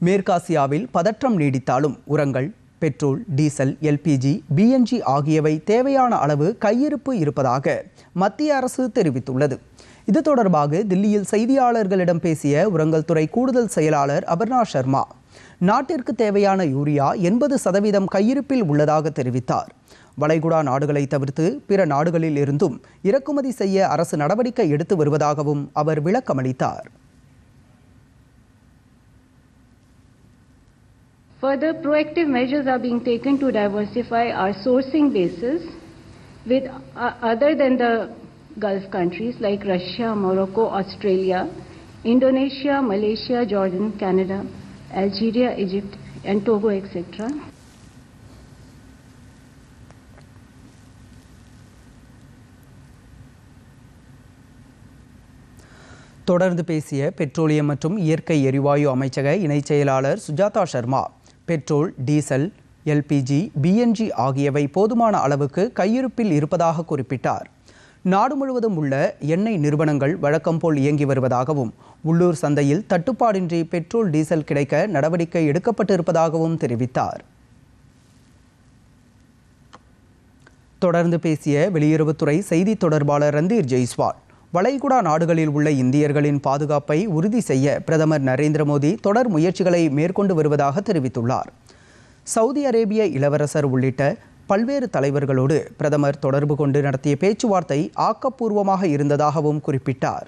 மேற்காசியாவில் பதற்றம் நீடித்தாலும் உரங்கள், பெட்ரோல், டீசல், எல்பிஜி, பிஎன்ஜி ஆகியவை தேவையான அளவு கையிருப்பு இருப்பதாக மத்திய அரசு தெரிவித்துள்ளது. இது தொடர்பாக தில்லியில் செய்தியாளர்களிடம் பேசிய உரங்கள் துறை கூடுதல் செயலாளர் அபர்ணா சர்மா, நாட்டிற்கு தேவையான யூரியா 80% கையிருப்பில் உள்ளதாக தெரிவித்தார். வளைகுடா நாடுகளை தவிர்த்து பிற நாடுகளில் இருந்தும் இறக்குமதி செய்ய அரசு நடவடிக்கை எடுத்து வருவதாகவும் அவர் விளக்கமளித்தார். Further, proactive measures are being taken to diversify our sourcing bases with other than the Gulf countries like Russia, Morocco, Australia, Indonesia, Malaysia, Jordan, Canada, Algeria, Egypt and Togo, etc. தொடர்ந்து பேசிய பெட்ரோலியம் மற்றும் இயற்கை எரிவாயு அமைச்சக இணைச் செயலாளர் Sujatha Sharma, petrol, diesel, LPG, PNG ஆகியவை போதுமான அளவுக்கு கையிருப்பில் இருப்பதாக குறிப்பிட்டார். நாடு முழுவதும் உள்ள எண்ணெய் நிறுவனங்கள் வழக்கம் போல் இயங்கி வருவதாகவும் உள்ளூர் சந்தையில் தட்டுப்பாடின்றி பெட்ரோல், டீசல் கிடைக்க நடவடிக்கை எடுக்கப்பட்டிருப்பதாகவும் தெரிவித்தார். தொடர்ந்து பேசிய வெளியுறவுத்துறை செய்தி தொடர்பாளர் ரந்தீர் ஜெய்ஸ்வால், வளைகுடா நாடுகளில் உள்ள இந்தியர்களின் பாதுகாப்பை உறுதி செய்ய பிரதமர் நரேந்திர மோடி தொடர் முயற்சிகளை மேற்கொண்டு வருவதாக தெரிவித்துள்ளார். சவுதி அரேபிய இளவரசர் உள்ளிட்ட பல்வேறு தலைவர்களோடு பிரதமர் தொடர்பு கொண்டு நடத்திய பேச்சுவார்த்தை ஆக்கப்பூர்வமாக இருந்ததாகவும் குறிப்பிட்டார்.